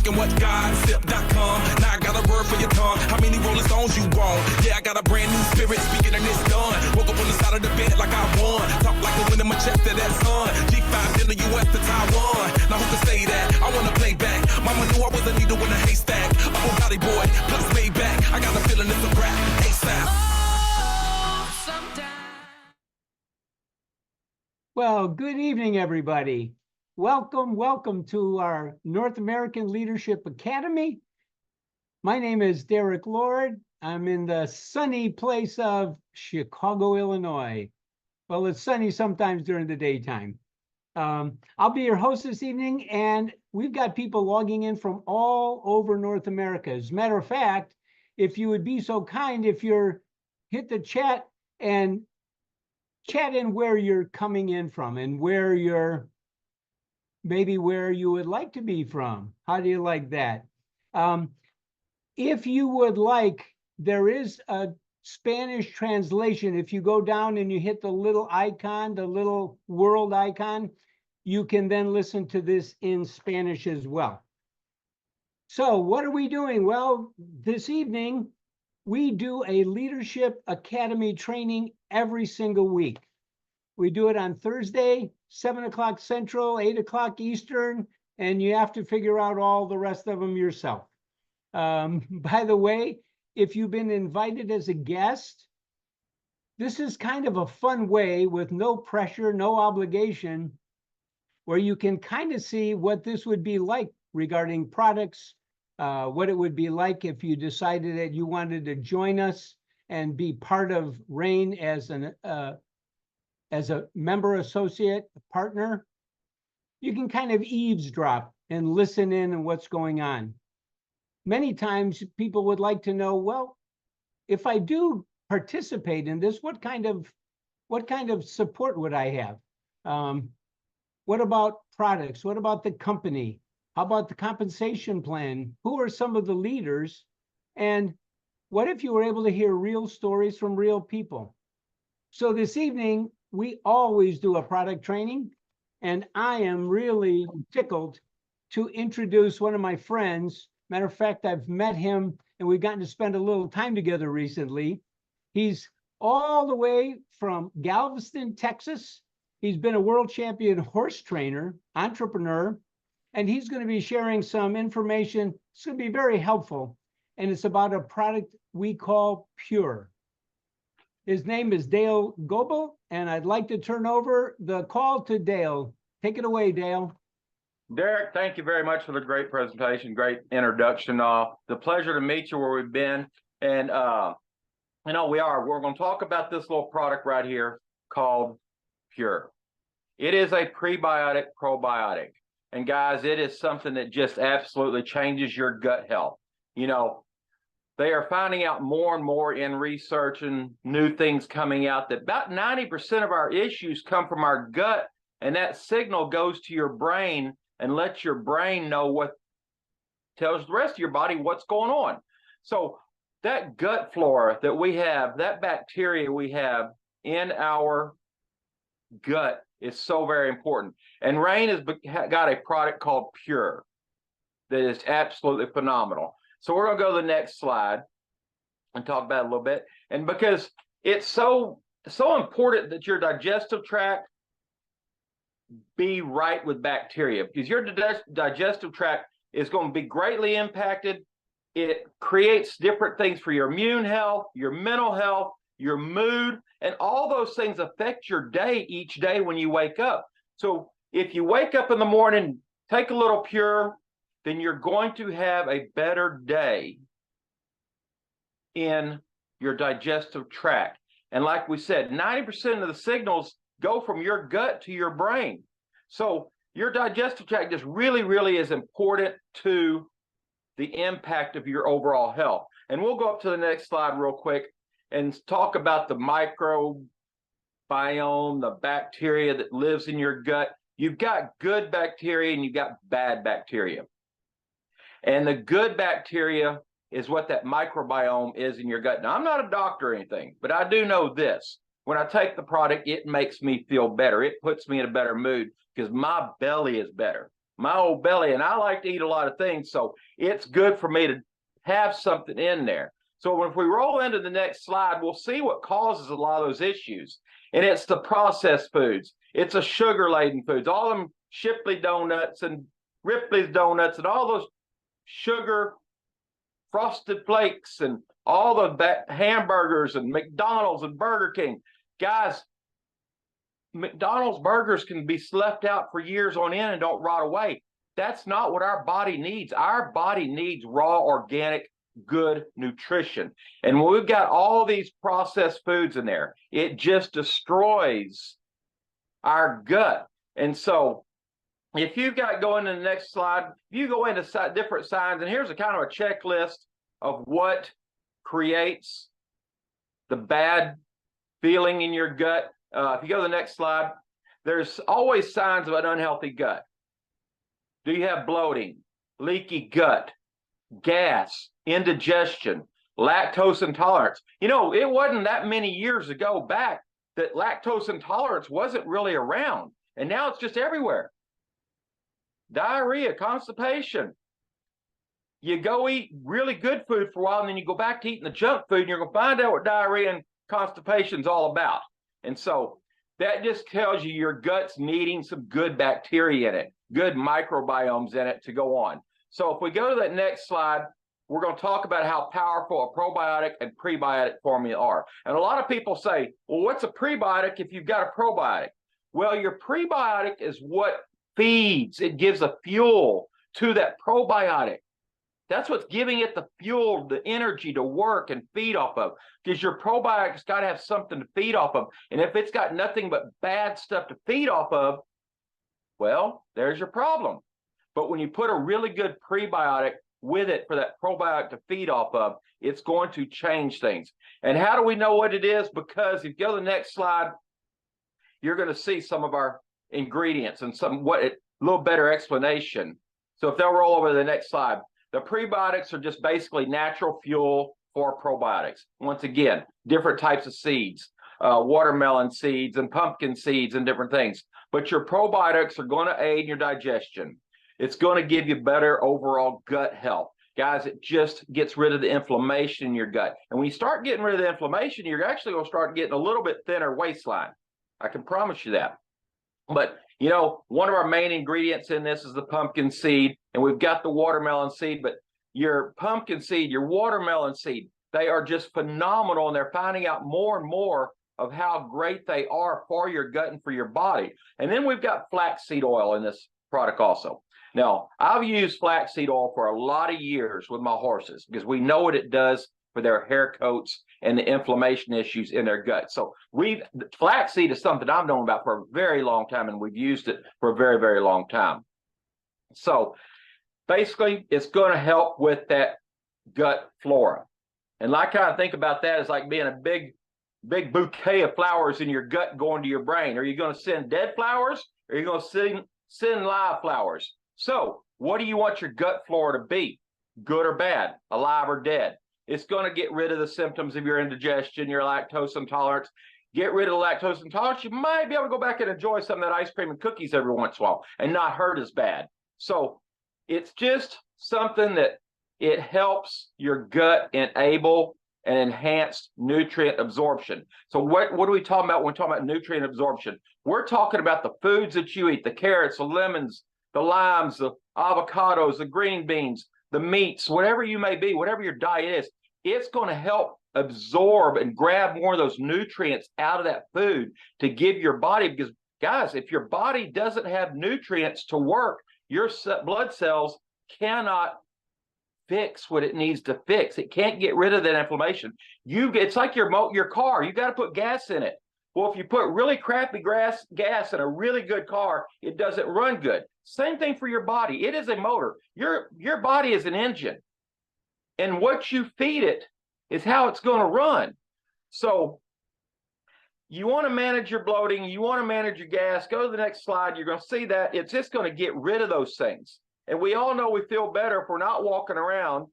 speaking what godsip.com. Now I got a word for your tongue. How many Rolling Stones you want? Yeah, I got a brand new spirit speaking and it's done. Woke up on the side of the bed like I won. Talk like the wind in my chest to that sun. G5 in the US to Taiwan. Now who can say that? I wanna play back. Mama knew I was a needle in a haystack. I'm a body boy, plus way back. I got a feeling it's a rap. ASAP. Well, good evening, everybody. Welcome to our North American Leadership Academy. My name is Derek Lord. I'm in the sunny place of Chicago, Illinois. Well, it's sunny sometimes during the daytime. I'll be your host this evening, and we've got people logging in from all over North America. As a matter of fact, if you would be so kind, if you're hit the chat and chat in where you're coming in from and maybe where you would like to be from. How do you like that? If you would like, there is a Spanish translation. If you go down and you hit the little icon, the little world icon, you can then listen to this in Spanish as well. So what are we doing? Well, this evening, we do a Leadership Academy training every single week. We do it on Thursday, 7 o'clock Central, 8 o'clock Eastern, and you have to figure out all the rest of them yourself. By the way, if you've been invited as a guest, this is kind of a fun way with no pressure, no obligation, where you can kind of see what this would be like regarding products, what it would be like if you decided that you wanted to join us and be part of RAIN as a member, associate, partner. You can kind of eavesdrop and listen in on what's going on. Many times people would like to know, well, if I do participate in this, what kind of support would I have? What about products? What about the company? How about the compensation plan? Who are some of the leaders? And what if you were able to hear real stories from real people? So this evening, we always do a product training, and I am really tickled to introduce one of my friends. Matter of fact, I've met him and we've gotten to spend a little time together recently. He's all the way from Galveston, Texas. He's been a world champion horse trainer, entrepreneur, and he's going to be sharing some information. It's going to be very helpful, and it's about a product we call Pure. His name is Dale Goebel, and I'd like to turn over the call to Dale. Take it away, Dale. Derek, thank you very much for the great presentation, great introduction. The pleasure to meet you where we've been. And, we're going to talk about this little product right here called Pure. It is a prebiotic probiotic. And guys, it is something that just absolutely changes your gut health. You know, they are finding out more and more in research and new things coming out that about 90% of our issues come from our gut, and that signal goes to your brain and lets your brain know what tells the rest of your body what's going on. So that gut flora that we have, that bacteria we have in our gut is so very important. And RAIN has got a product called Pure that is absolutely phenomenal. So we're going to go to the next slide and talk about it a little bit. And because it's so important that your digestive tract be right with bacteria, because your digestive tract is going to be greatly impacted. It creates different things for your immune health, your mental health, your mood, and all those things affect your day each day when you wake up. So if you wake up in the morning, take a little Pure, then you're going to have a better day in your digestive tract. And like we said, 90% of the signals go from your gut to your brain. So your digestive tract just really, really is important to the impact of your overall health. And we'll go up to the next slide real quick and talk about the microbiome, the bacteria that lives in your gut. You've got good bacteria and you've got bad bacteria. And the good bacteria is what that microbiome is in your gut. Now, I'm not a doctor or anything, but I do know this. When I take the product, it makes me feel better. It puts me in a better mood because my belly is better. my old belly, and I like to eat a lot of things, so it's good for me to have something in there. So if we roll into the next slide, we'll see what causes a lot of those issues. And it's the processed foods. It's the sugar-laden foods, all them Shipley donuts and Ripley's donuts and all those sugar frosted flakes and all the hamburgers and McDonald's and Burger King. Guys, McDonald's burgers can be left out for years on end and don't rot away. That's not what our body needs. Our body needs raw, organic, good nutrition. And when we've got all these processed foods in there, it just destroys our gut. And so if you've got going to the next slide, you go into different signs, and here's a kind of a checklist of what creates the bad feeling in your gut. If you go to the next slide, there's always signs of an unhealthy gut. Do you have bloating, leaky gut, gas, indigestion, lactose intolerance? You know, it wasn't that many years ago back that lactose intolerance wasn't really around, and now it's just everywhere. Diarrhea, constipation. You go eat really good food for a while, and then you go back to eating the junk food, and you're going to find out what diarrhea and constipation is all about. And so that just tells you your gut's needing some good bacteria in it, good microbiomes in it to go on. So if we go to that next slide, we're going to talk about how powerful a probiotic and prebiotic formula are. And a lot of people say, well, what's a prebiotic if you've got a probiotic? Well, your prebiotic is what feeds, it gives a fuel to that probiotic. That's what's giving it the fuel, the energy to work and feed off of, because your probiotic's got to have something to feed off of. And if it's got nothing but bad stuff to feed off of, well, there's your problem. But when you put a really good prebiotic with it for that probiotic to feed off of, it's going to change things. And how do we know what it is? Because if you go to the next slide, you're going to see some of our ingredients and a little better explanation. So if they'll roll over to the next slide. The prebiotics are just basically natural fuel for probiotics. Once again, different types of seeds, watermelon seeds and pumpkin seeds and different things. But your probiotics are going to aid your digestion. It's going to give you better overall gut health. Guys, it just gets rid of the inflammation in your gut. And when you start getting rid of the inflammation, you're actually going to start getting a little bit thinner waistline. I can promise you that. But, you know, one of our main ingredients in this is the pumpkin seed, and we've got the watermelon seed, but your pumpkin seed, your watermelon seed, they are just phenomenal, and they're finding out more and more of how great they are for your gut and for your body. And then we've got flaxseed oil in this product also. Now, I've used flaxseed oil for a lot of years with my horses because we know what it does for their hair coats and the inflammation issues in their gut. So flaxseed is something I've known about for a very long time, and we've used it for a very, very long time. So basically, it's going to help with that gut flora. And like I kind of think about that as like being a big bouquet of flowers in your gut going to your brain. Are you going to send dead flowers, or are you going to send live flowers? So what do you want your gut flora to be? Good or bad, alive or dead? It's going to get rid of the symptoms of your indigestion, your lactose intolerance. Get rid of the lactose intolerance. You might be able to go back and enjoy some of that ice cream and cookies every once in a while and not hurt as bad. So it's just something that it helps your gut enable and enhance nutrient absorption. So what are we talking about when we're talking about nutrient absorption? We're talking about the foods that you eat, the carrots, the lemons, the limes, the avocados, the green beans, the meats, whatever you may be, whatever your diet is, it's going to help absorb and grab more of those nutrients out of that food to give your body, because guys, if your body doesn't have nutrients to work, your blood cells cannot fix what it needs to fix. It can't get rid of that inflammation. It's like your car. You got to put gas in it. Well, if you put really crappy gas in a really good car, it doesn't run good. Same thing for your body. It is a motor. Your body is an engine. And what you feed it is how it's going to run. So you want to manage your bloating. You want to manage your gas. Go to the next slide. You're going to see that it's just going to get rid of those things. And we all know we feel better if we're not walking around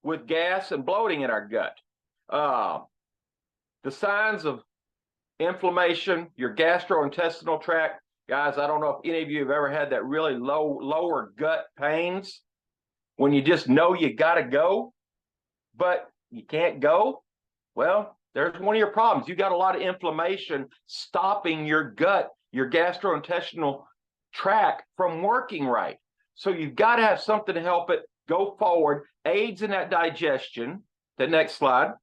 with gas and bloating in our gut. The signs of inflammation, your gastrointestinal tract, Guys, I don't know if any of you have ever had that really lower gut pains when you just know you got to go, but you can't go. Well, there's one of your problems. You got a lot of inflammation stopping your gut, your gastrointestinal tract from working right. So you've got to have something to help it go forward, aids in that digestion. The next slide.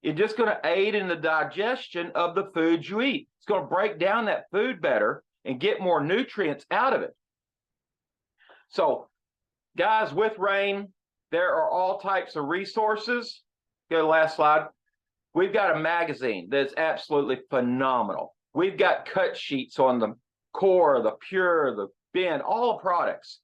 It's just going to aid in the digestion of the foods you eat. It's going to break down that food better and get more nutrients out of it. So, guys, with Rain, there are all types of resources. Go to the last slide. We've got a magazine that's absolutely phenomenal. We've got cut sheets on the Core, the Pure, the Ben, all the products.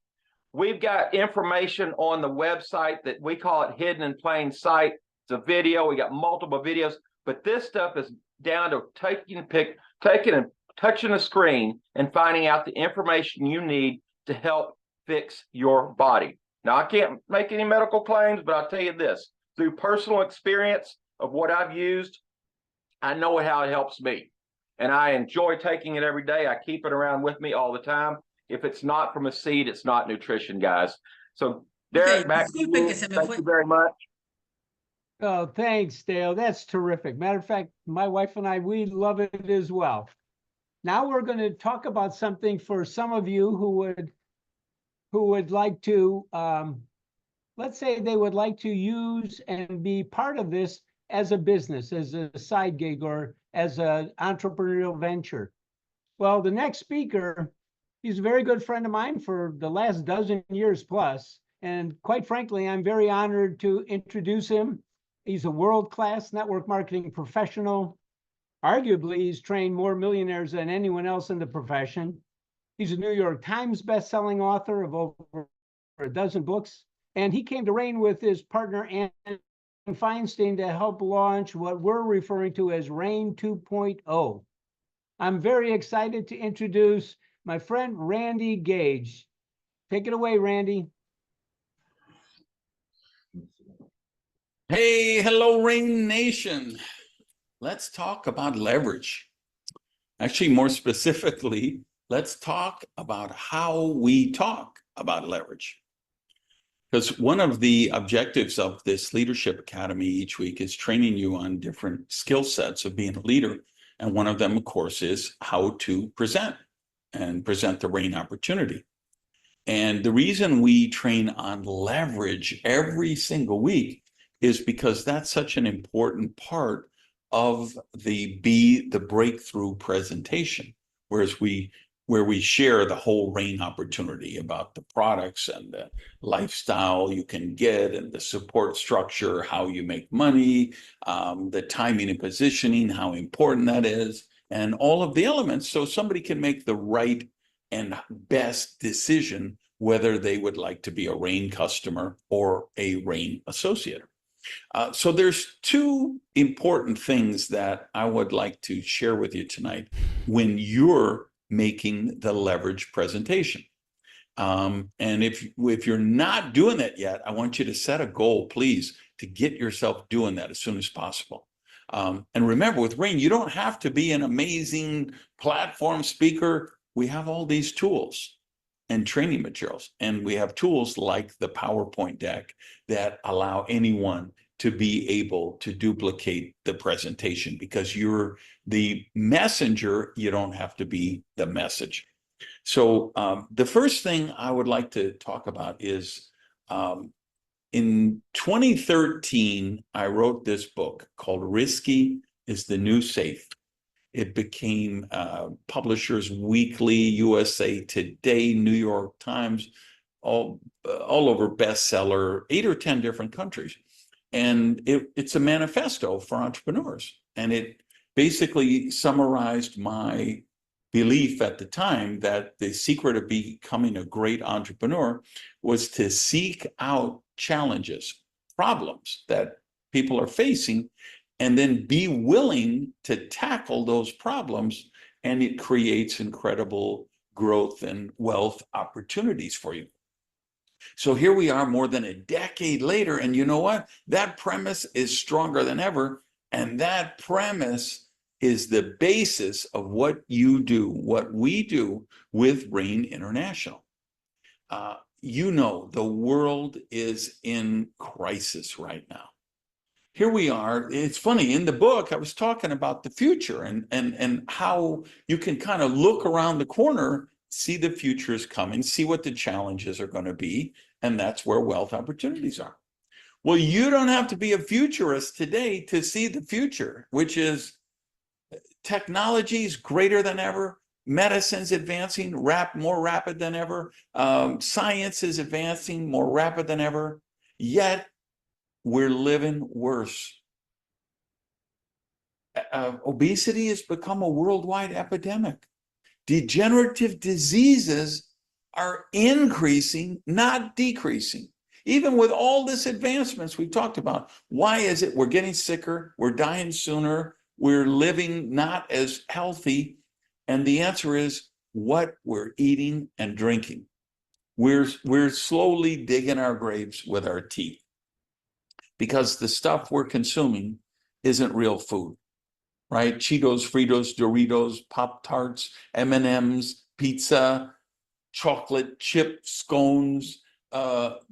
We've got information on the website that we call it Hidden in Plain Sight. It's a video. We got multiple videos, but this stuff is down to taking and touching the screen and finding out the information you need to help fix your body. Now, I can't make any medical claims, but I'll tell you this, through personal experience of what I've used, I know how it helps me. And I enjoy taking it every day. I keep it around with me all the time. If it's not from a seed, it's not nutrition, guys. So, Derek, back to you. Thank you very much. Oh, thanks, Dale. That's terrific. Matter of fact, my wife and I, we love it as well. Now we're going to talk about something for some of you who would like to, let's say they would like to use and be part of this as a business, as a side gig, or as an entrepreneurial venture. Well, the next speaker, he's a very good friend of mine for the last dozen years plus. And quite frankly, I'm very honored to introduce him. He's a world-class network marketing professional. Arguably, he's trained more millionaires than anyone else in the profession. He's a New York Times best-selling author of over a dozen books. And he came to Rain with his partner, Ann Feinstein, to help launch what we're referring to as Rain 2.0. I'm very excited to introduce my friend, Randy Gage. Take it away, Randy. Hey, hello, Rain Nation. Let's talk about leverage. Actually, more specifically, let's talk about how we talk about leverage. Because one of the objectives of this Leadership Academy each week is training you on different skill sets of being a leader. And one of them, of course, is how to present and present the Rain opportunity. And the reason we train on leverage every single week is because that's such an important part of the breakthrough presentation, where we share the whole Rain opportunity about the products and the lifestyle you can get and the support structure, how you make money, the timing and positioning, how important that is, and all of the elements so somebody can make the right and best decision whether they would like to be a Rain customer or a Rain associate. So there's two important things that I would like to share with you tonight when you're making the leverage presentation. And if you're not doing that yet, I want you to set a goal, please, to get yourself doing that as soon as possible. And remember, with Rain, you don't have to be an amazing platform speaker. We have all these tools and training materials. And we have tools like the PowerPoint deck that allow anyone to be able to duplicate the presentation, because you're the messenger, you don't have to be the message. So the first thing I would like to talk about is in 2013, I wrote this book called Risky is the New Safe. It became Publishers Weekly, USA Today, New York Times, all over bestseller, 8 or 10 different countries. And it's a manifesto for entrepreneurs. And it basically summarized my belief at the time that the secret of becoming a great entrepreneur was to seek out challenges, problems that people are facing, and then be willing to tackle those problems, and it creates incredible growth and wealth opportunities for you. So here we are more than a decade later, and you know what? That premise is stronger than ever, and that premise is the basis of what you do, what we do with Rain International. You know, the world is in crisis right now. Here we are. It's funny, in the book, I was talking about the future and how you can kind of look around the corner, see the future is coming, see what the challenges are going to be, and that's where wealth opportunities are. Well, you don't have to be a futurist today to see the future, which is technology is greater than ever. Medicine's advancing more rapid than ever. Science is advancing more rapid than ever. Yet we're living worse. Obesity has become a worldwide epidemic. Degenerative diseases are increasing, not decreasing. Even with all this advancements we talked about, why is it we're getting sicker, we're dying sooner, we're living not as healthy? And the answer is what we're eating and drinking. We're slowly digging our graves with our teeth, because the stuff we're consuming isn't real food, right? Cheetos, Fritos, Doritos, Pop-Tarts, M&Ms, pizza, chocolate chip scones,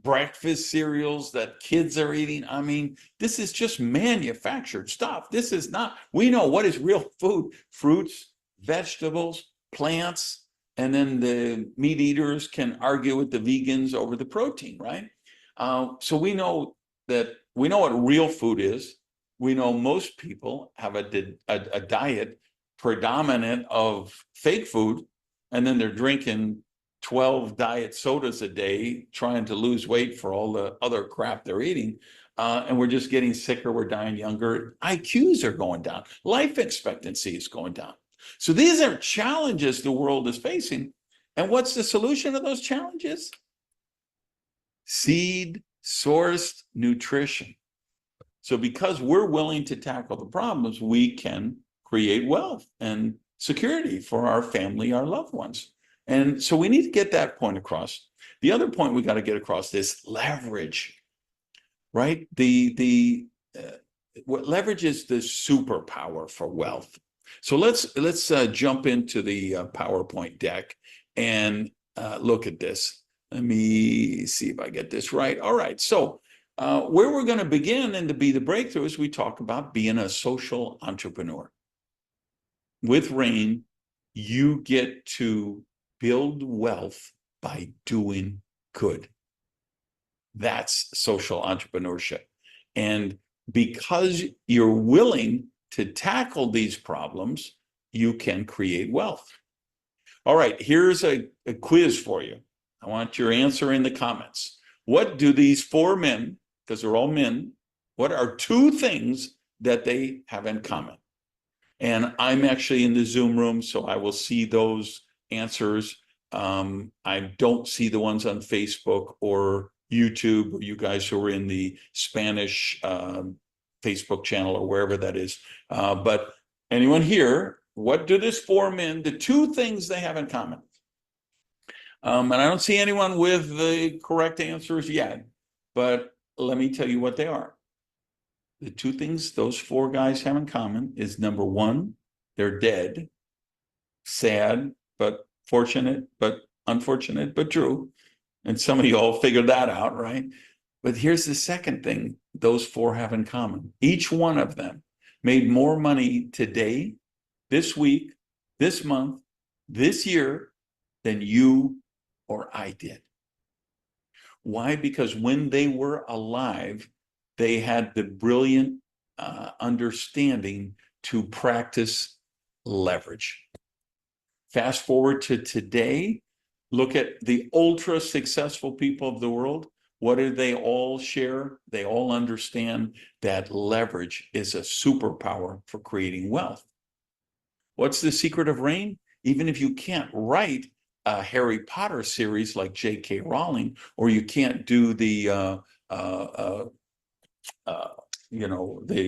breakfast cereals that kids are eating. I mean, this is just manufactured stuff. This is not, we know what is real food: fruits, vegetables, plants, and then the meat eaters can argue with the vegans over the protein, right? So we know what real food is. We know most people have a diet predominant of fake food, and then they're drinking 12 diet sodas a day, trying to lose weight for all the other crap they're eating. And we're just getting sicker, we're dying younger. IQs are going down, life expectancy is going down. So these are challenges the world is facing. And what's the solution to those challenges? Seed sourced nutrition. So because we're willing to tackle the problems, we can create wealth and security for our family, our loved ones. And so we need to get that point across. The other point we got to get across is leverage, right? What leverage is the superpower for wealth. So let's jump into the PowerPoint deck and look at this. Let me see if I get this right. All right. So where we're going to begin and to be the breakthrough is we talk about being a social entrepreneur. With Rain, you get to build wealth by doing good. That's social entrepreneurship. And because you're willing to tackle these problems, you can create wealth. All right, here's a quiz for you. I want your answer in the comments. What do these four men, because they're all men, what are two things that they have in common? And I'm actually in the Zoom room, so I will see those answers. I don't see the ones on Facebook or YouTube, or you guys who are in the Spanish Facebook channel or wherever that is. But anyone here, what do these four men, the two things they have in common? And I don't see anyone with the correct answers yet, but let me tell you what they are. The two things those four guys have in common is, number one, they're dead. Sad, but fortunate, but unfortunate, but true. And some of you all figured that out, right? But here's the second thing those four have in common. Each one of them made more money today, this week, this month, this year than you or I did. Why? Because when they were alive, they had the brilliant understanding to practice leverage. Fast forward to today, look at the ultra successful people of the world. What do they all share? They all understand that leverage is a superpower for creating wealth. What's the secret of Rain? Even if you can't write a Harry Potter series like J.K. Rowling, or you can't do the the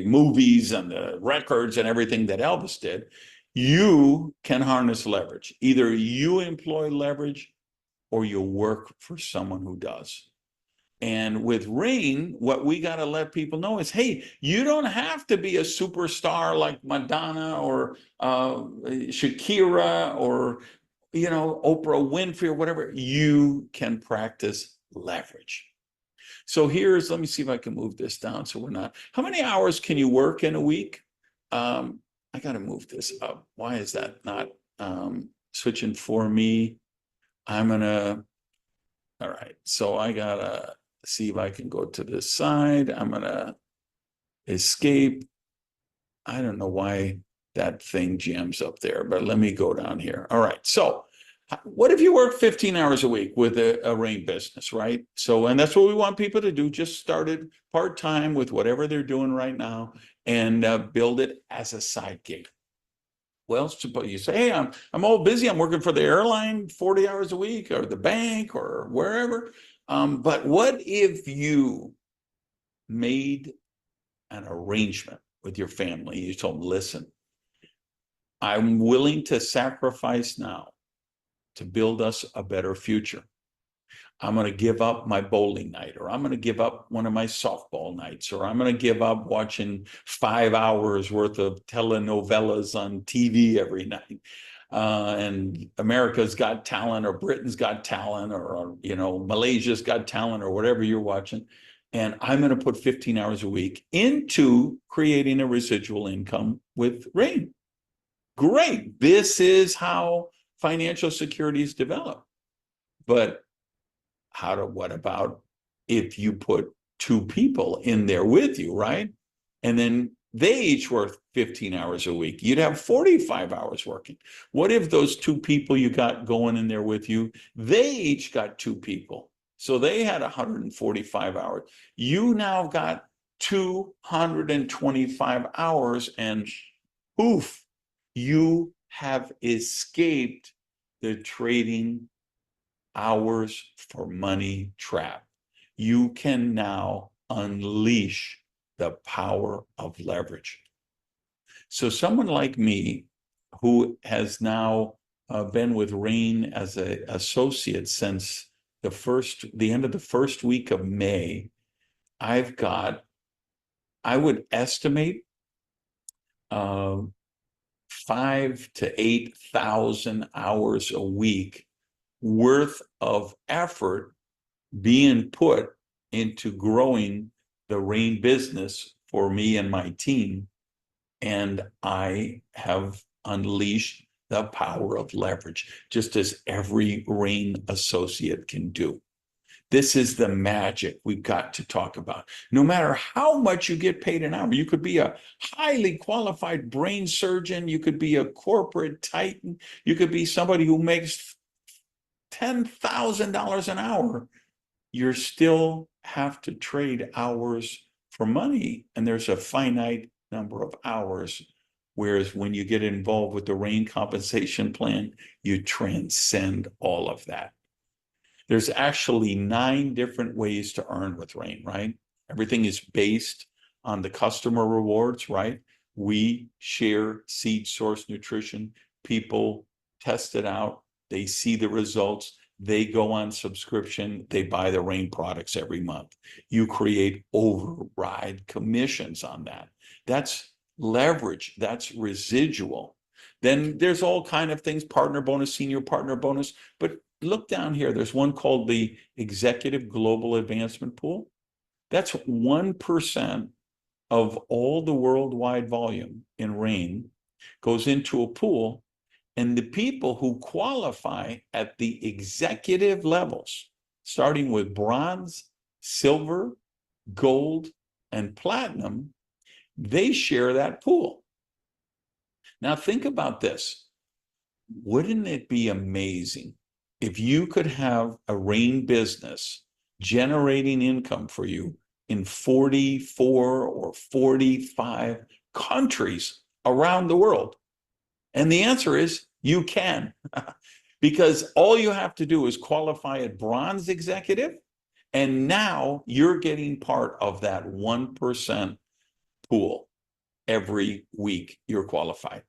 movies and the records and everything that Elvis did, you can harness leverage. Either you employ leverage or you work for someone who does. And with Rain, what we got to let people know is, hey, you don't have to be a superstar like Madonna or Shakira or, you know, Oprah Winfrey or whatever. You can practice leverage. So here's, let me see if I can move this down so we're not. How many hours can you work in a week? I got to move this up. Why is that not switching for me? I'm gonna, all right. So I gotta see if I can go to this side. I'm gonna escape. I don't know why that thing jams up there, but let me go down here. All right. So what if you work 15 hours a week with a Rain business, right? So, and that's what we want people to do. Just started part-time with whatever they're doing right now and build it as a side gig. Well, suppose you say, hey, I'm all busy. I'm working for the airline 40 hours a week or the bank or wherever. But what if you made an arrangement with your family? You told them, listen, I'm willing to sacrifice now to build us a better future. I'm going to give up my bowling night, or I'm going to give up one of my softball nights, or I'm going to give up watching 5 hours worth of telenovelas on TV every night. And America's Got Talent or Britain's Got Talent or, you know, Malaysia's Got Talent or whatever you're watching. And I'm going to put 15 hours a week into creating a residual income with Rain. Great. This is how financial security is developed. But what about if you put 2 people in there with you, right? And then they each work 15 hours a week. You'd have 45 hours working. What if those 2 people you got going in there with you, they each got 2 people. So they had 145 hours. You now got 225 hours and poof, you have escaped the trading hours for money trap. You can now unleash the power of leverage. So someone like me, who has now been with Rain as an associate since the end of the first week of May, I've got, I would estimate 5,000 to 8,000 hours a week worth of effort being put into growing the Rain business for me and my team. And I have unleashed the power of leverage, just as every Rain associate can do. This is the magic we've got to talk about. No matter how much you get paid an hour, you could be a highly qualified brain surgeon, you could be a corporate titan, you could be somebody who makes $10,000 an hour. You still have to trade hours for money, and there's a finite number of hours. Whereas when you get involved with the Rain compensation plan, you transcend all of that. There's actually 9 different ways to earn with Rain, right? Everything is based on the customer rewards, right? We share seed source nutrition. People test it out. They see the results. They go on subscription. They buy the Rain products every month. You create override commissions on that. That's leverage. That's residual. Then there's all kind of things, partner bonus, senior partner bonus. But look down here. There's one called the Executive Global Advancement Pool. That's 1% of all the worldwide volume in Rain goes into a pool. And the people who qualify at the executive levels, starting with bronze, silver, gold, and platinum, they share that pool. Now think about this. Wouldn't it be amazing if you could have a Rain business generating income for you in 44 or 45 countries around the world? And the answer is you can, because all you have to do is qualify at bronze executive, and now you're getting part of that 1% pool every week you're qualified.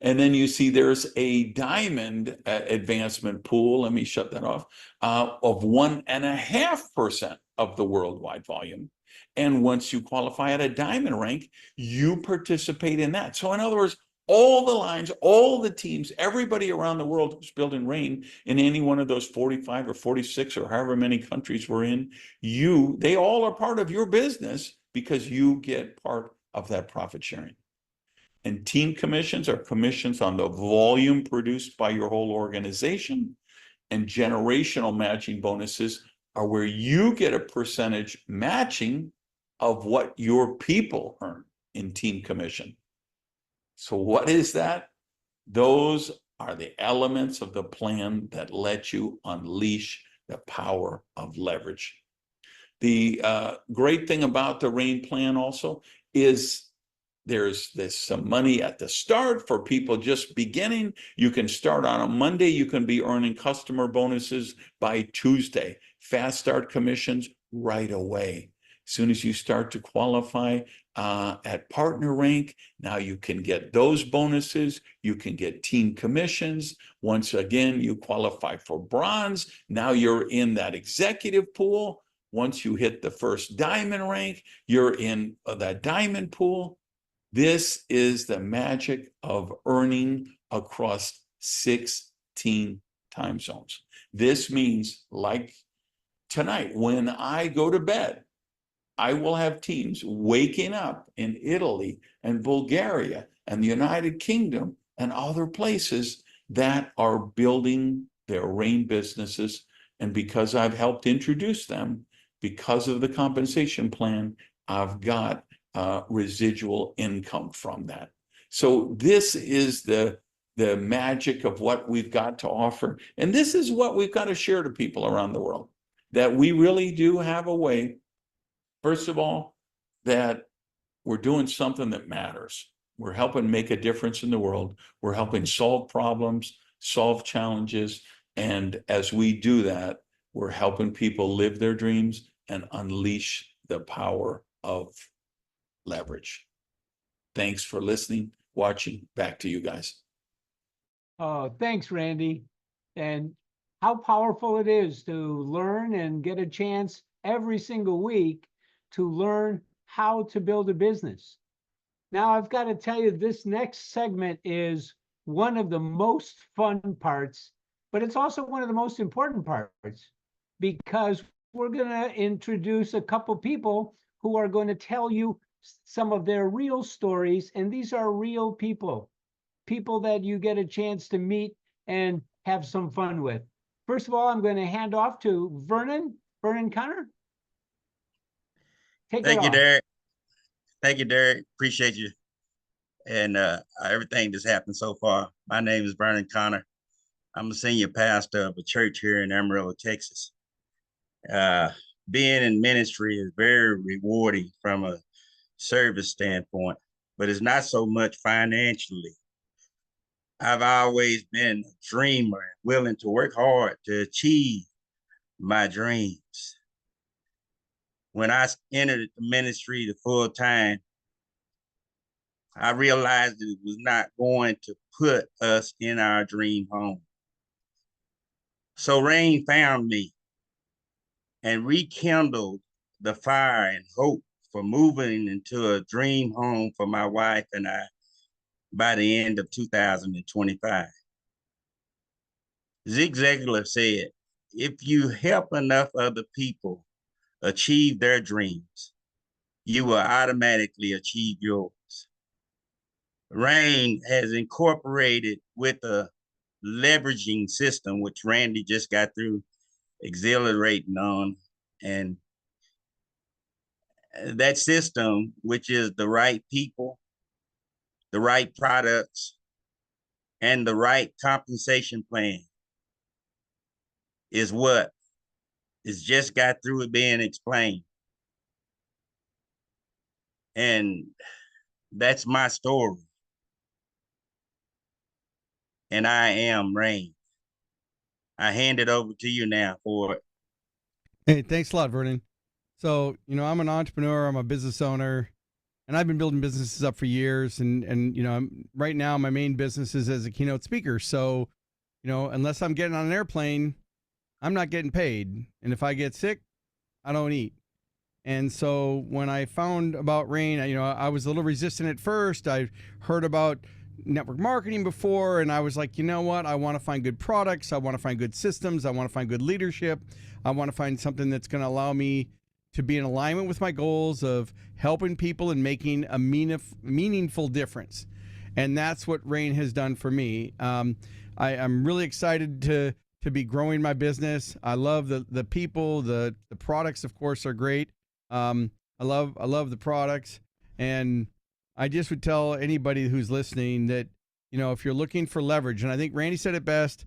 And then you see there's a diamond advancement pool, let me shut that off, of 1.5%. of the worldwide volume. And once you qualify at a diamond rank, you participate in that. So in other words, all the lines, all the teams, everybody around the world who's building Rain in any one of those 45 or 46 or however many countries we're in, they all are part of your business because you get part of that profit sharing. And team commissions are commissions on the volume produced by your whole organization. And generational matching bonuses are where you get a percentage matching of what your people earn in team commission. So what is that? Those are the elements of the plan that let you unleash the power of leverage. The great thing about the RAIN plan also is there's some money at the start for people just beginning. You can start on a Monday. You can be earning customer bonuses by Tuesday. Fast start commissions right away. As soon as you start to qualify at partner rank, now you can get those bonuses. You can get team commissions. Once again, you qualify for bronze. Now you're in that executive pool. Once you hit the first diamond rank, you're in that diamond pool. This is the magic of earning across 16 time zones. This means, like tonight, when I go to bed, I will have teams waking up in Italy and Bulgaria and the United Kingdom and other places that are building their RAIN businesses. And because I've helped introduce them, because of the compensation plan, I've got residual income from that. So this is the magic of what we've got to offer. And this is what we've got to share to people around the world, that we really do have a way, first of all, that we're doing something that matters. We're helping make a difference in the world. We're helping solve problems, solve challenges. And as we do that, we're helping people live their dreams and unleash the power of leverage. Thanks for listening, watching. Back to you guys. Oh, thanks, Randy. And how powerful it is to learn and get a chance every single week to learn how to build a business. Now, I've got to tell you, this next segment is one of the most fun parts, but it's also one of the most important parts, because we're going to introduce a couple people who are going to tell you some of their real stories. And these are real people that you get a chance to meet and have some fun with. First of all, I'm going to hand off to Vernon Connor. Thank you, Derek. Thank you, Derek. Appreciate you. And everything that's happened so far. My name is Vernon Connor. I'm a senior pastor of a church here in Amarillo, Texas. Being in ministry is very rewarding from a service standpoint, but it's not so much financially. I've always been a dreamer and willing to work hard to achieve my dreams. When I entered the ministry the full time, I realized that it was not going to put us in our dream home. So Rain found me and rekindled the fire and hope for moving into a dream home for my wife and I by the end of 2025. Zig Ziglar said, if you help enough other people achieve their dreams, you will automatically achieve yours. Rain has incorporated with a leveraging system, which Randy just got through exhilarating on. And that system, which is the right people, the right products, and the right compensation plan, is what is just got through it being explained. And that's my story. And I am Rain. I hand it over to you now for it. Hey, thanks a lot, Vernon. So, I'm an entrepreneur, I'm a business owner, and I've been building businesses up for years. And right now my main business is as a keynote speaker. So, unless I'm getting on an airplane, I'm not getting paid. And if I get sick, I don't eat. And so when I found about Rain, I was a little resistant at first. I heard about network marketing before, and I was like, you know what? I want to find good products. I want to find good systems. I want to find good leadership. I want to find something that's going to allow me to be in alignment with my goals of helping people and making a meaningful difference. And that's what Rain has done for me. I'm really excited to be growing my business. I love the people. The products, of course, are great. I love the products, and I just would tell anybody who's listening that, if you're looking for leverage, and I think Randy said it best,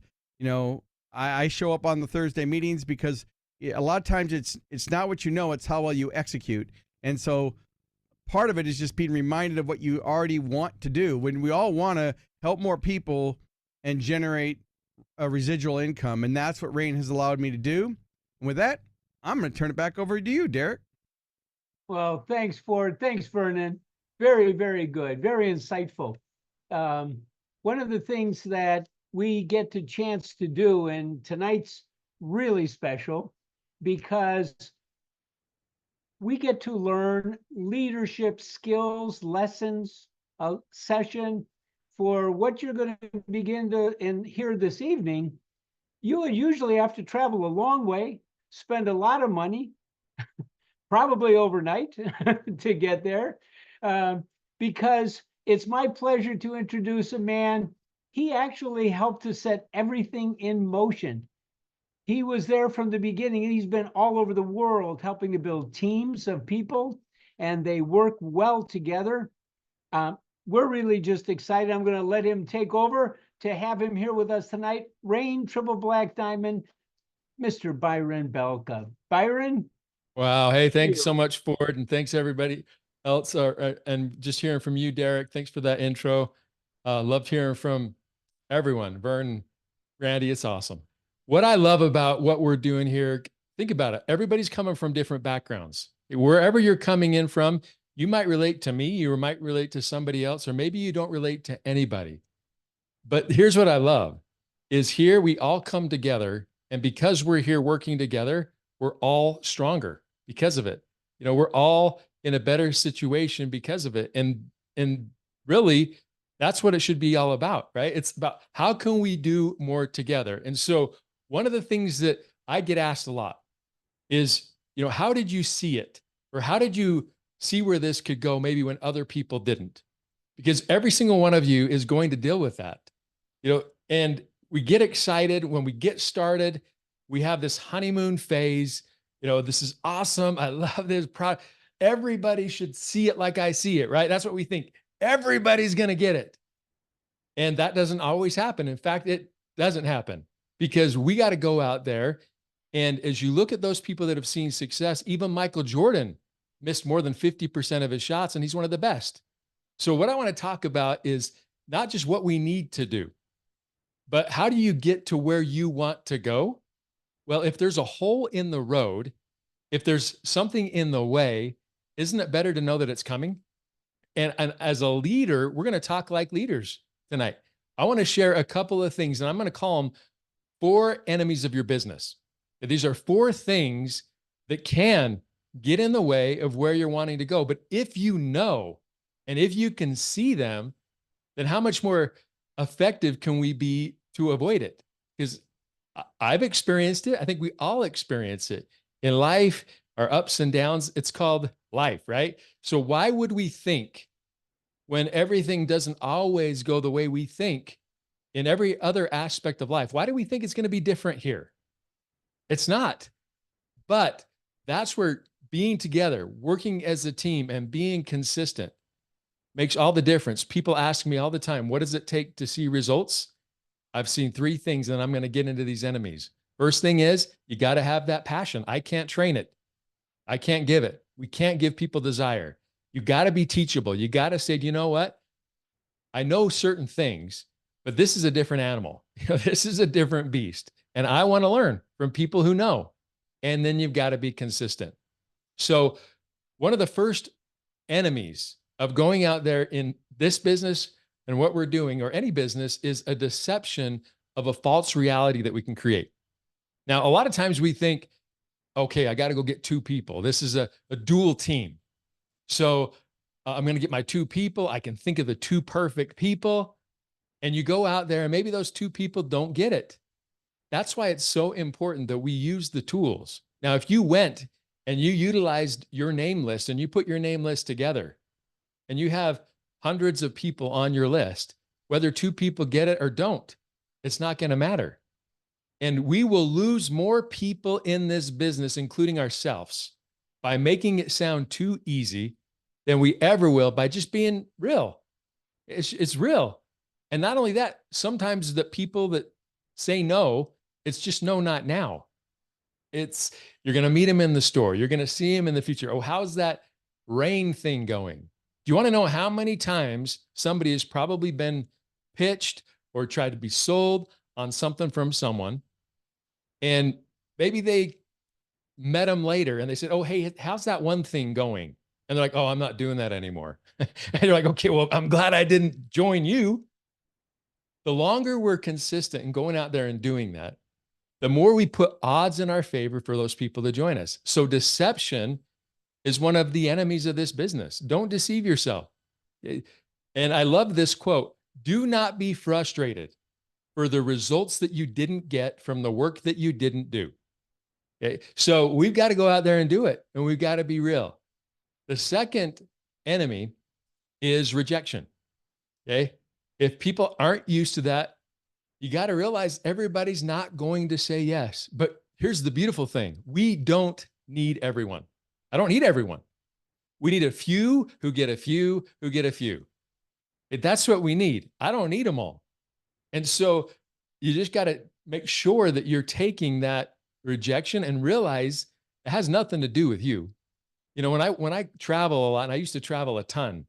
I show up on the Thursday meetings because a lot of times it's not what you know, it's how well you execute. And so part of it is just being reminded of what you already want to do. When we all want to help more people and generate a residual income, and that's what Rain has allowed me to do. And with that, I'm going to turn it back over to you, Derek. Well, thanks, Ford. Thanks, Vernon. Very, very good. Very insightful. One of the things that we get the chance to do, and tonight's really special because we get to learn leadership skills, lessons, a session for what you're going to begin to hear this evening. You would usually have to travel a long way, spend a lot of money, probably overnight to get there, because it's my pleasure to introduce a man. He actually helped to set everything in motion. He was there from the beginning, and he's been all over the world helping to build teams of people, and they work well together. We're really just excited. I'm going to let him take over to have him here with us tonight. Rain, Triple Black Diamond, Mr. Byron Belka. Byron? Wow. Hey, thanks so much, Ford. And thanks everybody else. And just hearing from you, Derek, thanks for that intro. Loved hearing from everyone. Vern, Randy, it's awesome. What I love about what we're doing here, think about it. Everybody's coming from different backgrounds. Wherever you're coming in from, you might relate to me, you might relate to somebody else, or maybe you don't relate to anybody. But here's what I love is here we all come together, and because we're here working together, we're all stronger because of it. We're all in a better situation because of it. And really, that's what it should be all about, right? It's about how can we do more together? And so one of the things that I get asked a lot is, how did you see it? Or how did you see where this could go maybe when other people didn't? Because every single one of you is going to deal with that, and we get excited when we get started. We have this honeymoon phase. This is awesome. I love this product. Everybody should see it like I see it, right? That's what we think. Everybody's going to get it. And that doesn't always happen. In fact, it doesn't happen because we got to go out there. And as you look at those people that have seen success, even Michael Jordan missed more than 50% of his shots, and he's one of the best. So what I want to talk about is not just what we need to do, but how do you get to where you want to go? Well, if there's a hole in the road, if there's something in the way, isn't it better to know that it's coming? And as a leader, we're going to talk like leaders tonight. I want to share a couple of things, and I'm going to call them 4 enemies of your business. These are 4 things that can get in the way of where you're wanting to go. But if you know, and if you can see them, then how much more effective can we be to avoid it? Because I've experienced it. I think we all experience it in life, our ups and downs. It's called life, right? So why would we think when everything doesn't always go the way we think in every other aspect of life? Why do we think it's going to be different here? It's not. But that's where being together, working as a team, and being consistent makes all the difference. People ask me all the time, what does it take to see results? I've seen 3 things, and I'm going to get into these enemies. First thing is you got to have that passion. I can't train it. I can't give it. We can't give people desire. You got to be teachable. You got to say, you know what? I know certain things, but this is a different animal. This is a different beast. And I want to learn from people who know. And then you've got to be consistent. So one of the first enemies of going out there in this business and what we're doing, or any business, is a deception of a false reality that we can create. Now, a lot of times we think, Okay, I got to go get 2 people. This is a dual team. So I'm going to get my 2 people. I can think of the 2 perfect people. And you go out there and maybe those 2 people don't get it. That's why it's so important that we use the tools. Now, if you went and you utilized your name list and you put your name list together and you have hundreds of people on your list, whether 2 people get it or don't, it's not going to matter. And we will lose more people in this business, including ourselves, by making it sound too easy than we ever will by just being real. It's real. And not only that, sometimes the people that say no, it's just no, not now. It's, you're going to meet him in the store. You're going to see him in the future. Oh, how's that rain thing going? Do you want to know how many times somebody has probably been pitched or tried to be sold on something from someone? And maybe they met them later and they said, oh, hey, how's that one thing going? And they're like, oh, I'm not doing that anymore. And you're like, okay, well, I'm glad I didn't join you. The longer we're consistent in going out there and doing that, the more we put odds in our favor for those people to join us. So deception is one of the enemies of this business. Don't deceive yourself. And I love this quote: do not be frustrated for the results that you didn't get from the work that you didn't do. Okay? So we've got to go out there and do it, and we've got to be real. The second enemy is rejection. Okay? If people aren't used to that, you got to realize everybody's not going to say yes. But here's the beautiful thing: we don't need everyone. I don't need everyone. We need a few who get a few who get a few. That's what we need. I don't need them all. And so you just got to make sure that you're taking that rejection and realize it has nothing to do with you. You know, when I travel a lot, and I used to travel a ton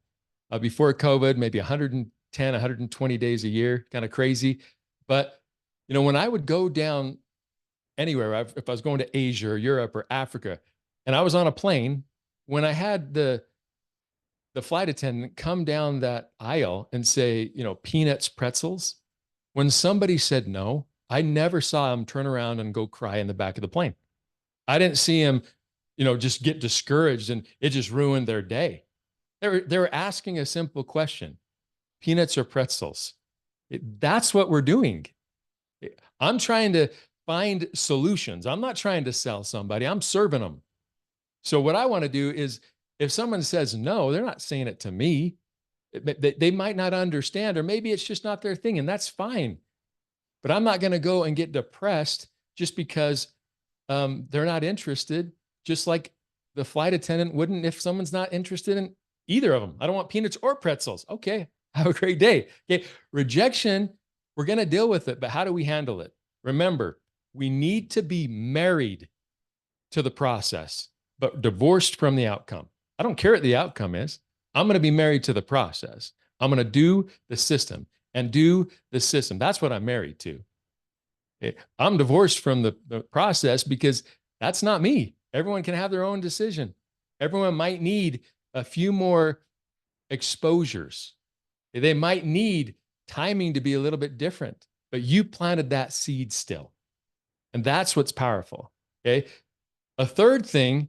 before COVID, maybe 110, 120 days a year, kind of crazy. But, you know, when I would go down anywhere, if I was going to Asia or Europe or Africa, and I was on a plane, when I had the flight attendant come down that aisle and say, you know, peanuts, pretzels, when somebody said no, I never saw him turn around and go cry in the back of the plane. I didn't see him, you know, just get discouraged and it just ruined their day. They were asking a simple question: peanuts or pretzels? That's what we're doing. I'm trying to find solutions. I'm not trying to sell somebody. I'm serving them. So what I want to do is, if someone says no, they're not saying it to me. They might not understand, or maybe it's just not their thing, and that's fine. But I'm not going to go and get depressed just because they're not interested, just like the flight attendant wouldn't if someone's not interested in either of them. I don't want peanuts or pretzels. Okay, have a great day. Okay, rejection, we're going to deal with it, but how do we handle it? Remember, we need to be married to the process, but divorced from the outcome. I don't care what the outcome is. I'm going to be married to the process. I'm going to do the system and do the system. That's what I'm married to. I'm divorced from the process because that's not me. Everyone can have their own decision. Everyone might need a few more exposures. They might need timing to be a little bit different, but you planted that seed still. And that's what's powerful. Okay. A third thing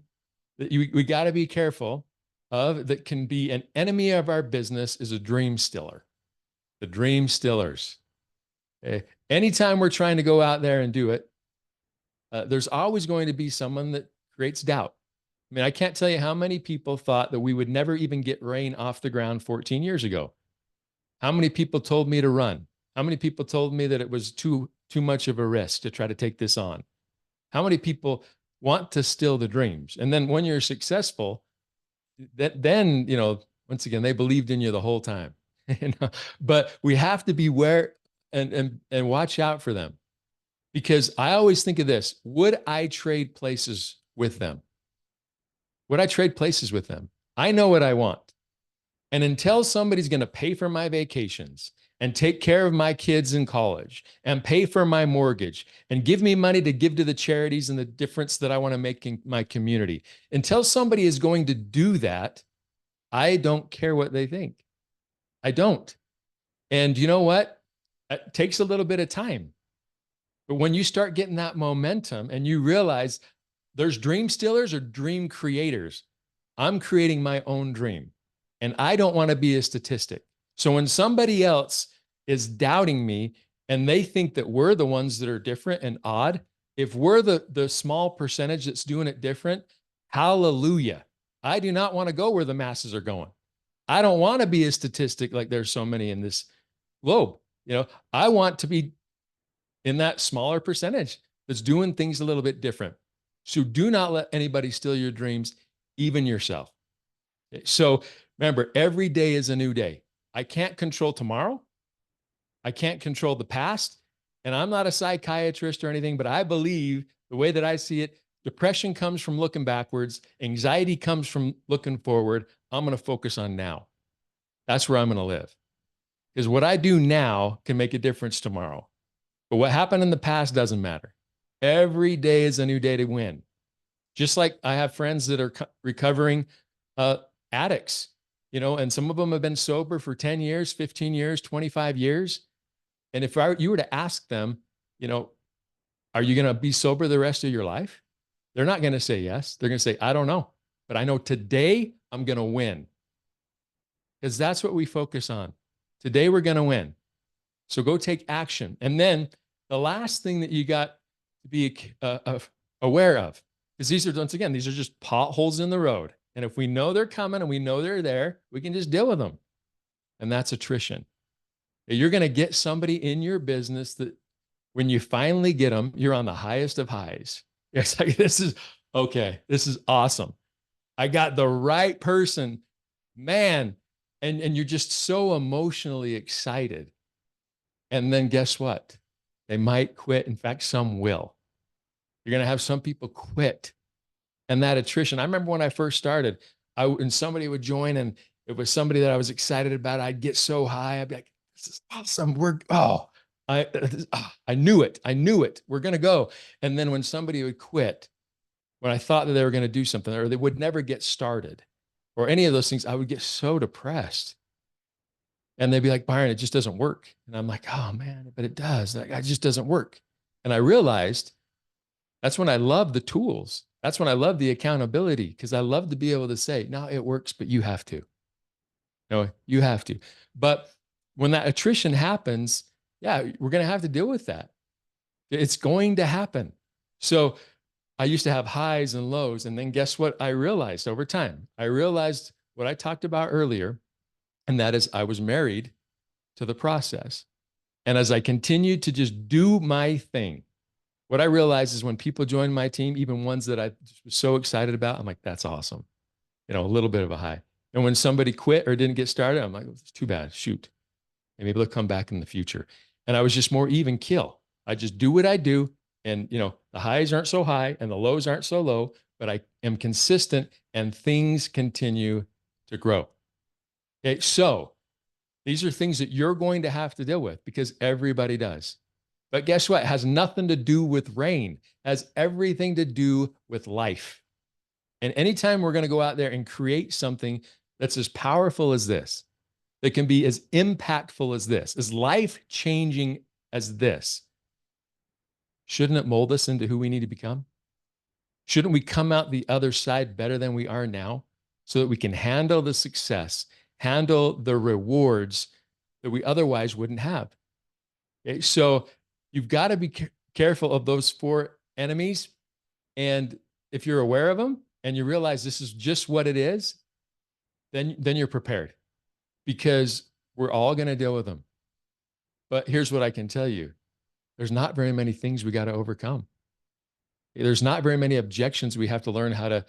that we got to be careful of that can be an enemy of our business is a dream stiller. The dream stillers. Okay. Anytime we're trying to go out there and do it, there's always going to be someone that creates doubt. I mean, I can't tell you how many people thought that we would never even get rain off the ground 14 years ago. How many people told me to run? How many people told me that it was too much of a risk to try to take this on? How many people want to steal the dreams? And then when you're successful, then, you know, once again, they believed in you the whole time. You know? But we have to beware and watch out for them, because I always think of this: would I trade places with them? Would I trade places with them? I know what I want. And until somebody's going to pay for my vacations and take care of my kids in college and pay for my mortgage and give me money to give to the charities and the difference that I want to make in my community, until somebody is going to do that, I don't care what they think. I don't. And you know what? It takes a little bit of time. But when you start getting that momentum and you realize There's dream stealers or dream creators. I'm creating my own dream, and I don't want to be a statistic. So when somebody else is doubting me and they think that we're the ones that are different and odd, if we're the small percentage that's doing it different, hallelujah. I do not want to go where the masses are going. I don't want to be a statistic like there's so many in this globe. You know, I want to be in that smaller percentage that's doing things a little bit different. So do not let anybody steal your dreams, even yourself. So remember, every day is a new day. I can't control tomorrow. I can't control the past. And I'm not a psychiatrist or anything, but I believe the way that I see it, depression comes from looking backwards. Anxiety comes from looking forward. I'm going to focus on now. That's where I'm going to live. Because what I do now can make a difference tomorrow. But what happened in the past doesn't matter. Every day is a new day to win. Just like I have friends that are recovering addicts, you know, and some of them have been sober for 10 years, 15 years, 25 years. And if you were to ask them, you know, are you going to be sober the rest of your life? They're not going to say yes. They're going to say, I don't know, but I know today I'm going to win. Because that's what we focus on. Today we're going to win. So go take action. And then the last thing that you got to be aware of, because these are, once again, these are just potholes in the road. And if we know they're coming and we know they're there, we can just deal with them. And that's attrition. You're going to get somebody in your business that when you finally get them, you're on the highest of highs. It's like, this is okay. This is awesome. I got the right person, man. And you're just so emotionally excited. And then guess what? They might quit. In fact, some will. You're going to have some people quit. And that attrition, I remember when I first started, and somebody would join and it was somebody that I was excited about. I'd get so high. I'd be like, this is awesome. I knew it. I knew it. We're going to go. And then when somebody would quit, when I thought that they were going to do something, or they would never get started, or any of those things, I would get so depressed. And they'd be like, Byron, it just doesn't work. And I'm like, oh man, but it does. Like, it just doesn't work. And I realized that's when I love the tools. That's when I love the accountability, because I love to be able to say, no, it works, but you have to. No, you have to. But when that attrition happens, yeah, we're going to have to deal with that. It's going to happen. So I used to have highs and lows. And then guess what I realized over time? I realized what I talked about earlier, and that is I was married to the process. And as I continued to just do my thing, what I realized is when people join my team, even ones that I was so excited about, I'm like, that's awesome. You know, a little bit of a high. And when somebody quit or didn't get started, I'm like, it's too bad. Shoot. And maybe they'll come back in the future. And I was just more even kill. I just do what I do. And, you know, the highs aren't so high and the lows aren't so low, but I am consistent and things continue to grow. Okay. So these are things that you're going to have to deal with because everybody does. But guess what? It has nothing to do with rain. It has everything to do with life. And anytime we're going to go out there and create something that's as powerful as this, that can be as impactful as this, as life-changing as this, shouldn't it mold us into who we need to become? Shouldn't we come out the other side better than we are now so that we can handle the success, handle the rewards that we otherwise wouldn't have? Okay, so you've got to be careful of those four enemies. And if you're aware of them and you realize this is just what it is, then you're prepared, because we're all going to deal with them. But here's what I can tell you. There's not very many things we got to overcome. There's not very many objections we have to learn how to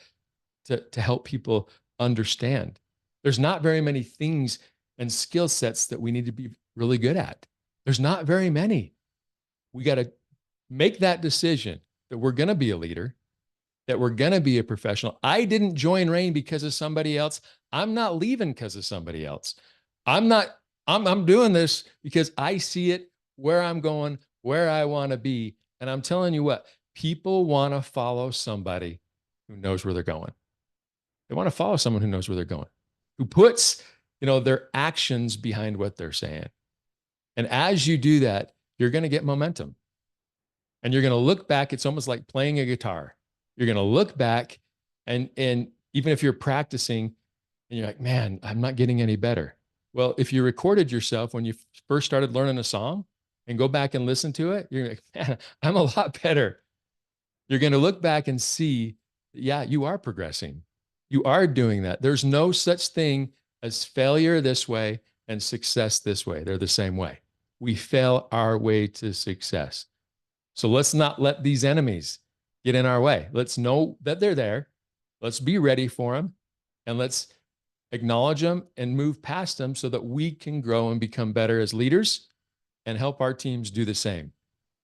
help people understand. There's not very many things and skill sets that we need to be really good at. There's not very many. We got to make that decision that we're going to be a leader, that we're going to be a professional. I didn't join Rain because of somebody else. I'm not leaving because of somebody else. I'm doing this because I see it where I'm going, where I want to be. And I'm telling you what, people want to follow somebody who knows where they're going. They want to follow someone who knows where they're going, who puts, their actions behind what they're saying. And as you do that, you're going to get momentum. And you're going to look back. It's almost like playing a guitar. You're going to look back and even if you're practicing and you're like, man, I'm not getting any better. Well, if you recorded yourself when you first started learning a song and go back and listen to it, you're like, man, I'm a lot better. You're going to look back and see, yeah, you are progressing. You are doing that. There's no such thing as failure this way and success this way. They're the same way. We fail our way to success. So let's not let these enemies get in our way. Let's know that they're there. Let's be ready for them, and let's acknowledge them and move past them so that we can grow and become better as leaders and help our teams do the same.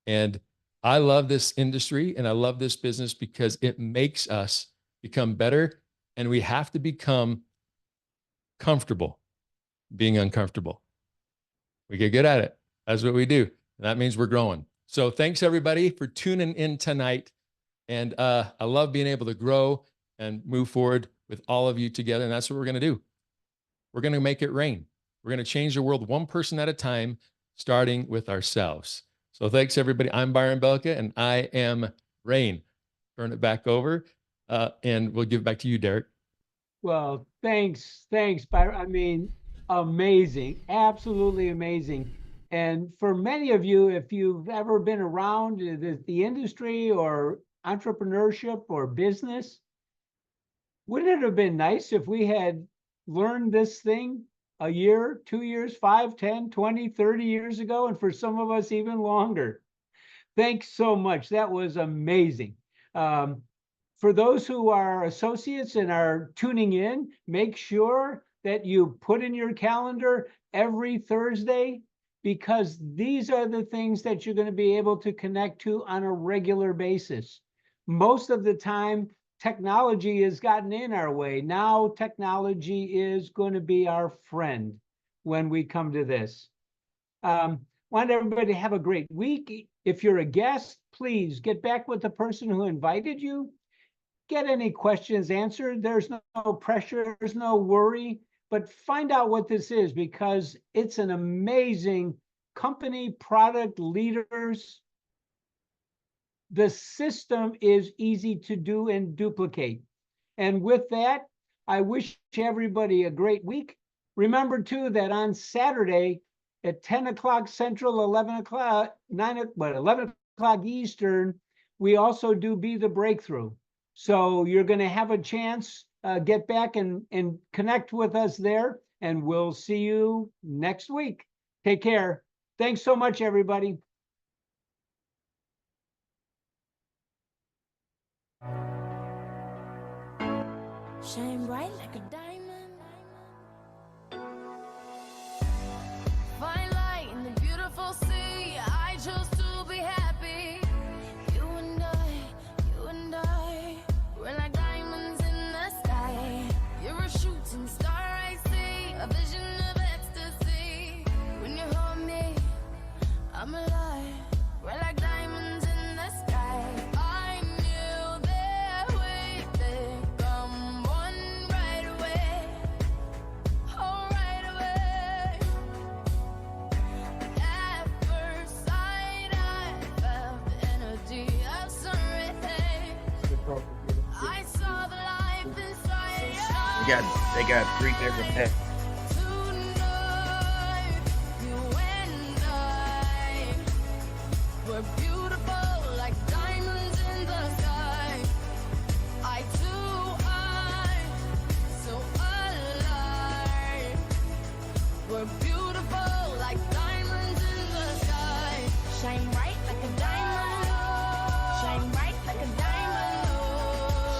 And I love this industry and I love this business because it makes us become better, and we have to become comfortable being uncomfortable. We get good at it. That's what we do. And that means we're growing. So thanks everybody for tuning in tonight. And I love being able to grow and move forward with all of you together. And that's what we're going to do. We're going to make it rain. We're going to change the world one person at a time, starting with ourselves. So thanks everybody. I'm Byron Belka and I am Rain. Turn it back over and we'll give it back to you, Derek. Well, thanks, Byron. I mean, amazing, absolutely amazing. And for many of you, if you've ever been around the industry or entrepreneurship or business, wouldn't it have been nice if we had learned this thing a year, 2 years, 5, 10, 20, 30 years ago, and for some of us even longer? Thanks so much. That was amazing. For those who are associates and are tuning in, make sure that you put in your calendar every Thursday, because these are the things that you're going to be able to connect to on a regular basis. Most of the time, technology has gotten in our way. Now technology is going to be our friend when we come to this. Want everybody to have a great week. If you're a guest, please get back with the person who invited you. Get any questions answered. There's no pressure, there's no worry, but find out what this is, because it's an amazing company, product, leaders. The system is easy to do and duplicate. And with that, I wish everybody a great week. Remember too that on Saturday at 10 o'clock Central, 11 o'clock Eastern, we also do Be the Breakthrough. So you're going to have a chance, get back and connect with us there, and we'll see you next week. Take care. Thanks so much, everybody. Shine bright like a diamond. Find light in the beautiful sea. I chose to be happy. You and I, we're like diamonds in the sky. You're a shooting star, I see, a vision of ecstasy. When you hold me, I'm alive. We're like diamonds in the sky. I knew that we'd become one right away. Oh, right away. At first sight, I felt the energy of sun rays. I saw the life inside you. They got 3 different packs. Tonight, you and I were beautiful like diamonds in the sky. I so alive. We're beautiful like diamonds in the sky. Shine bright like a diamond. Shine bright like a diamond.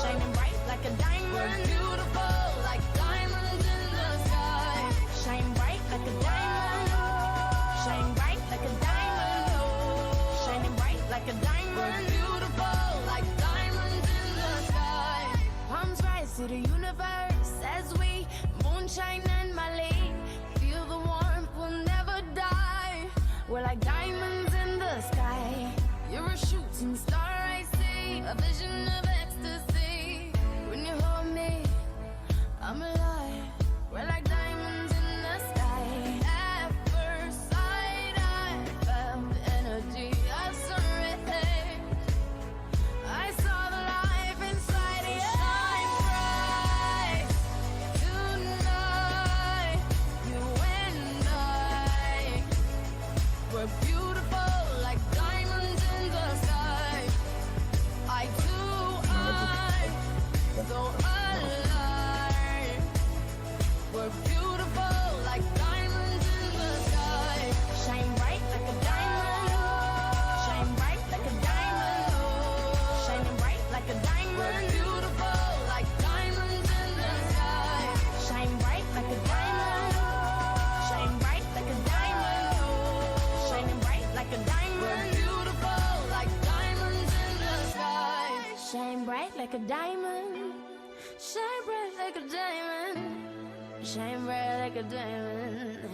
Shining bright like a diamond. We're beautiful like diamonds in the sky. Shine bright like a diamond. Shine bright like a diamond. Shining bright like a diamond. We're beautiful like diamonds in the sky. Palms rise to the universe as we moonshine and Malay. Feel the warmth, we'll never die. We're like diamonds in the sky. You're a shooting star, I see, a vision of ecstasy. When you hold me, I'm alive. We're like diamonds in the sky. At first sight, I felt the energy of sun rays. I saw the life Shine bright like a diamond. Shine bright like a diamond. Shine bright like a diamond.